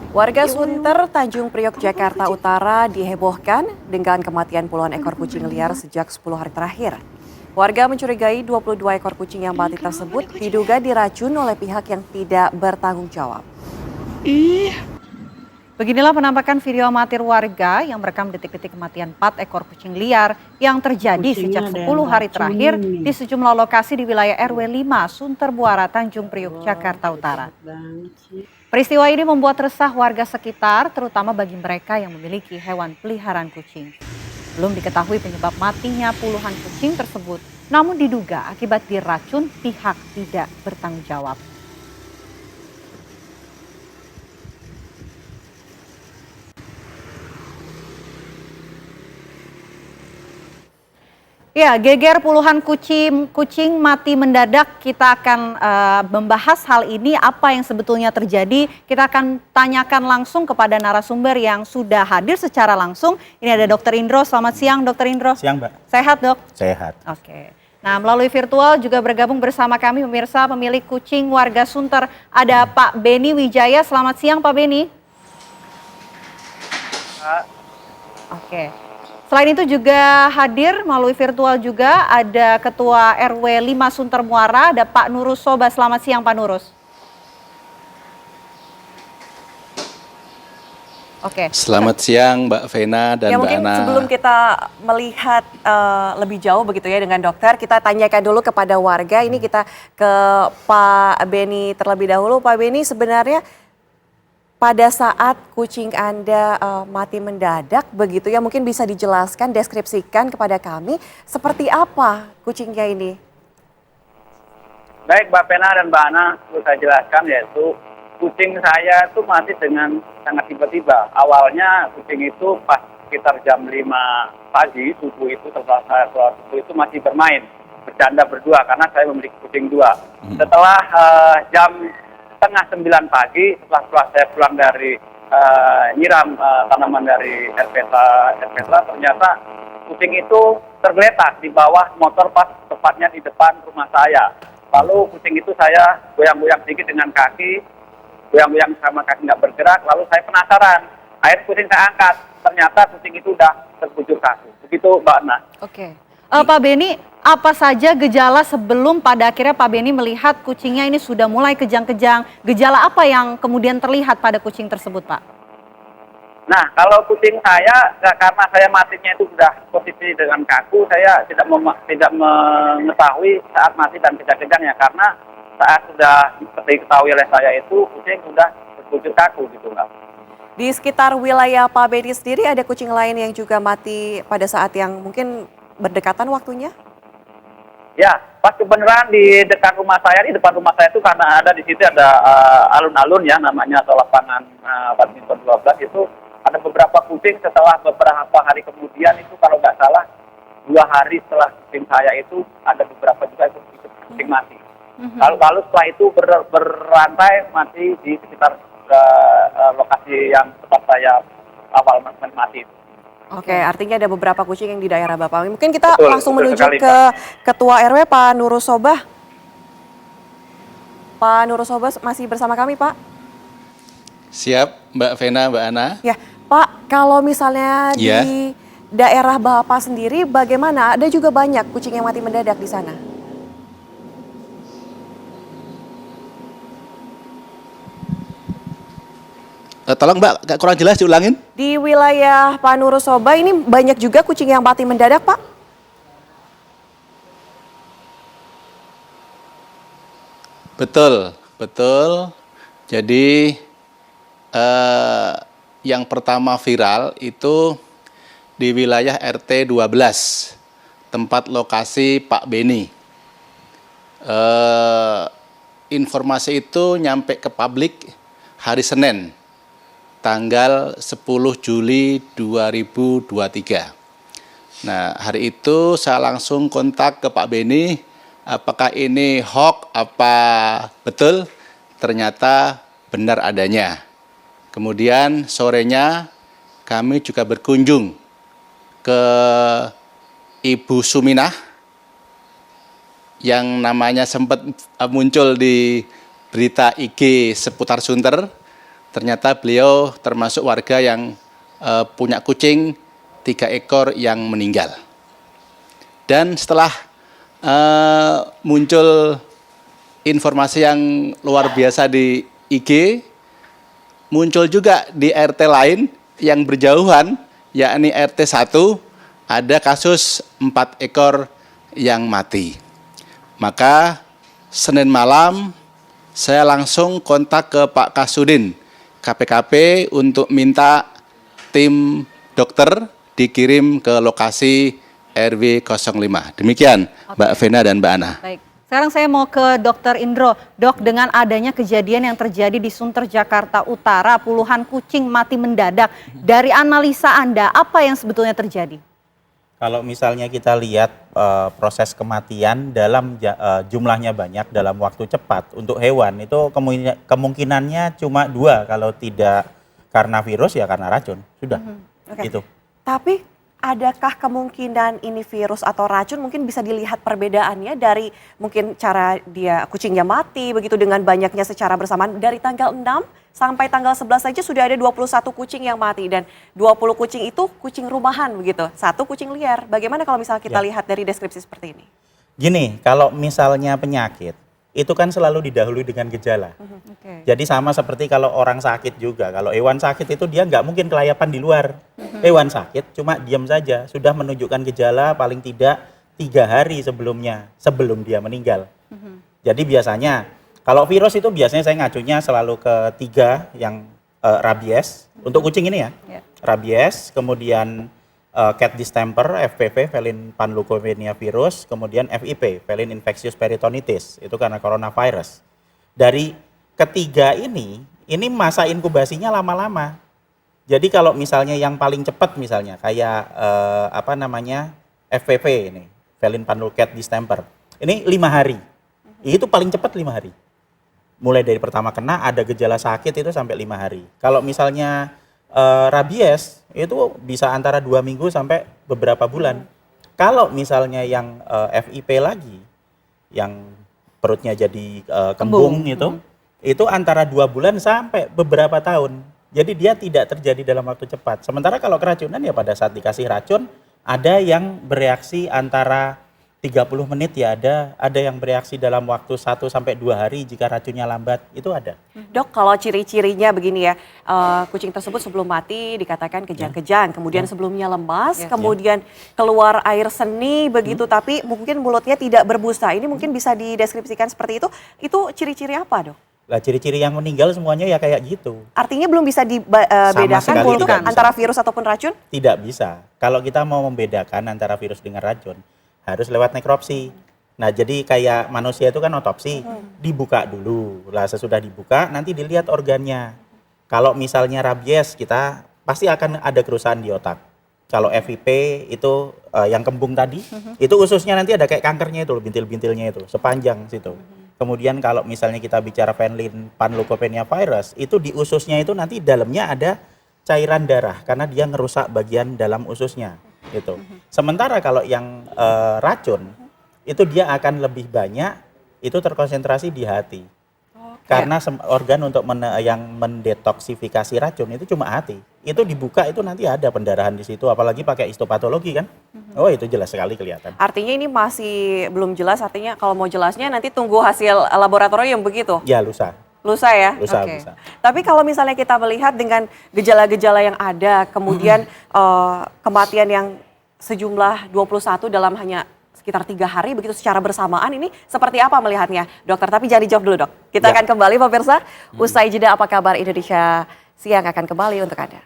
Warga Sunter, Tanjung Priok, Jakarta Utara dihebohkan dengan kematian puluhan ekor kucing liar sejak 10 hari terakhir. Warga mencurigai 22 ekor kucing yang mati tersebut diduga diracun oleh pihak yang tidak bertanggung jawab. Beginilah penampakan video amatir warga yang merekam detik-detik kematian 4 ekor kucing liar yang terjadi sejak 10 hari terakhir di sejumlah lokasi di wilayah RW 5 Sunter Muara, Tanjung Priok, Jakarta Utara. Peristiwa ini membuat resah warga sekitar, terutama bagi mereka yang memiliki hewan peliharaan kucing. Belum diketahui penyebab matinya puluhan kucing tersebut, namun diduga akibat diracun pihak tidak bertanggung jawab. Ya, geger puluhan kucing mati mendadak. Kita akan membahas hal ini, apa yang sebetulnya terjadi. Kita akan tanyakan langsung kepada narasumber yang sudah hadir secara langsung. Ini ada Dr. Indro. Selamat siang, Dr. Indro. Siang, Mbak. Sehat, Dok? Sehat. Oke. Nah, melalui virtual juga bergabung bersama kami pemirsa pemilik kucing warga Sunter. Ada Pak Beni Wijaya. Selamat siang, Pak Beni. Oke. Selain itu juga hadir melalui virtual juga ada Ketua RW 5 Sunter Muara, ada Pak Nurus Soba. Selamat siang, Pak Nurus. Oke. Selamat siang Mbak Vena dan Mbak Ana. Mungkin sebelum kita melihat lebih jauh begitu ya dengan dokter, kita tanyakan dulu kepada warga. Ini kita ke Pak Beni terlebih dahulu. Pak Beni, sebenarnya pada saat kucing Anda mati mendadak begitu ya, mungkin bisa dijelaskan, deskripsikan kepada kami seperti apa kucingnya ini? Baik Mbak Pena dan Mbak Ana, perlu saya jelaskan yaitu kucing saya itu mati dengan sangat tiba-tiba. Awalnya kucing itu pas sekitar jam 5 pagi, subuh itu setelah saya keluar subuh itu masih bermain, bercanda berdua karena saya memiliki kucing dua. Setelah jam setengah 9 pagi, setelah saya pulang dari nyiram tanaman dari Herpeta, ternyata kucing itu tergeletak di bawah motor pas tepatnya di depan rumah saya. Lalu kucing itu saya goyang-goyang sedikit dengan kaki, goyang-goyang sama kaki nggak bergerak, lalu saya penasaran. Akhirnya kucing saya angkat, ternyata kucing itu udah terbujur kaku. Begitu Mbak Ana. Oke. Pak Beni, apa saja gejala sebelum pada akhirnya Pak Beni melihat kucingnya ini sudah mulai kejang-kejang? Gejala apa yang kemudian terlihat pada kucing tersebut, Pak? Nah, kalau kucing saya, karena saya matinya itu sudah posisi dengan kaku, saya tidak mengetahui saat mati dan kejang-kejangnya. Karena saat sudah diketahui oleh saya itu, kucing sudah terbujur kaku gitu, Mbak. Di sekitar wilayah Pak Beni sendiri ada kucing lain yang juga mati pada saat yang mungkin berdekatan waktunya? Ya, pas kebenaran di dekat rumah saya, di depan rumah saya itu karena ada di situ ada alun-alun ya namanya atau lapangan badminton 12 itu ada beberapa kucing setelah beberapa hari kemudian itu kalau nggak salah 2 hari setelah kucing saya itu ada beberapa juga itu kucing mati. Lalu setelah itu berrantai mati di sekitar lokasi yang tempat saya awal mati itu. Oke, artinya ada beberapa kucing yang di daerah Bapak. Mungkin kita langsung menuju sekali, ke Ketua RW, Pak Nurus Soba. Pak Nurus Soba masih bersama kami, Pak? Siap Mbak Vena, Mbak Ana. Ya, Pak, kalau misalnya di daerah Bapak sendiri bagaimana? Ada juga banyak kucing yang mati mendadak di sana? Tolong Mbak, kurang jelas diulangin. Di wilayah Pak Nurus Soba ini banyak juga kucing yang mati mendadak, Pak? Betul, betul. Jadi yang pertama viral itu di wilayah RT 12, tempat lokasi Pak Beni. Informasi itu nyampe ke publik hari Senin, tanggal 10 Juli 2023. Nah, hari itu saya langsung kontak ke Pak Beni, apakah ini hoax, apa betul? Ternyata benar adanya. Kemudian sorenya kami juga berkunjung ke Ibu Suminah yang namanya sempat muncul di berita IG seputar Sunter. ternyata beliau termasuk warga yang punya kucing 3 ekor yang meninggal. Dan setelah muncul informasi yang luar biasa di IG, muncul juga di RT lain yang berjauhan, yakni RT 1, ada kasus 4 ekor yang mati. Maka Senin malam saya langsung kontak ke Pak Kasudin KPKP untuk minta tim dokter dikirim ke lokasi RW 05. Demikian Mbak Vena dan Mbak Ana. Baik. Sekarang saya mau ke Dr. Indro. Dok, dengan adanya kejadian yang terjadi di Sunter, Jakarta Utara, puluhan kucing mati mendadak. Dari analisa Anda, apa yang sebetulnya terjadi? Kalau misalnya kita lihat proses kematian dalam jumlahnya banyak dalam waktu cepat untuk hewan, itu kemungkinannya cuma 2, kalau tidak karena virus ya karena racun. Sudah, itu. Tapi adakah kemungkinan ini virus atau racun, mungkin bisa dilihat perbedaannya dari mungkin cara dia kucingnya mati begitu dengan banyaknya secara bersamaan. Dari tanggal 6 sampai tanggal 11 saja sudah ada 21 kucing yang mati dan 20 kucing itu kucing rumahan begitu. 1 kucing liar. Bagaimana kalau misalnya kita lihat dari deskripsi seperti ini? Gini, kalau misalnya penyakit itu kan selalu didahului dengan gejala. Jadi sama seperti kalau orang sakit juga. Kalau hewan sakit itu dia nggak mungkin kelayapan di luar. Hewan sakit cuma diam saja, sudah menunjukkan gejala paling tidak 3 hari sebelumnya, sebelum dia meninggal. Jadi biasanya, kalau virus itu biasanya saya ngacunya selalu ke 3 yang rabies, untuk kucing ini ya. Rabies, kemudian cat distemper, FPV, feline panleukopenia virus, kemudian FIP, feline infectious peritonitis, itu karena coronavirus. Dari ketiga ini masa inkubasinya lama-lama. Jadi kalau misalnya yang paling cepat misalnya kayak FPV ini, feline panleukocat distemper, ini 5 hari. Itu paling cepat 5 hari. Mulai dari pertama kena ada gejala sakit itu sampai 5 hari. Kalau misalnya rabies itu bisa antara 2 minggu sampai beberapa bulan. Kalau misalnya yang FIP lagi, yang perutnya jadi kembung itu antara 2 bulan sampai beberapa tahun. Jadi dia tidak terjadi dalam waktu cepat. Sementara kalau keracunan ya pada saat dikasih racun, ada yang bereaksi antara 30 menit ya ada yang bereaksi dalam waktu 1 sampai 2 hari jika racunnya lambat, itu ada. Dok, kalau ciri-cirinya begini ya, kucing tersebut sebelum mati dikatakan kejang-kejang, kemudian sebelumnya lemas, kemudian keluar air seni begitu, tapi mungkin mulutnya tidak berbusa. Ini mungkin bisa dideskripsikan seperti itu ciri-ciri apa, Dok? Lah ciri-ciri yang meninggal semuanya ya kayak gitu. Artinya belum bisa dibedakan itu antara virus ataupun racun? Tidak bisa. Kalau kita mau membedakan antara virus dengan racun, harus lewat nekropsi. Nah, jadi kayak manusia itu kan otopsi, dibuka dulu. Lah sesudah dibuka nanti dilihat organnya. Kalau misalnya rabies, kita pasti akan ada kerusakan di otak. Kalau FIP itu yang kembung tadi, itu ususnya nanti ada kayak kankernya itu, bintil-bintilnya itu, sepanjang situ. Kemudian kalau misalnya kita bicara feline panleukopenia virus, itu di ususnya itu nanti dalamnya ada cairan darah karena dia ngerusak bagian dalam ususnya gitu. Sementara kalau yang racun itu dia akan lebih banyak itu terkonsentrasi di hati. Karena organ untuk yang mendetoksifikasi racun itu cuma hati. Itu dibuka itu nanti ada pendarahan di situ, apalagi pakai histopatologi kan. Oh, itu jelas sekali kelihatan. Artinya ini masih belum jelas, artinya kalau mau jelasnya nanti tunggu hasil laboratorium begitu? Ya, lusa. Lusa ya? Lusa. Tapi kalau misalnya kita melihat dengan gejala-gejala yang ada, kemudian kematian yang sejumlah 21 dalam hanya sekitar 3 hari begitu secara bersamaan, ini seperti apa melihatnya, Dokter? Tapi jangan dijawab dulu, Dok. Kita akan kembali pemirsa, usai jeda Apa Kabar Indonesia Siang akan kembali untuk Anda.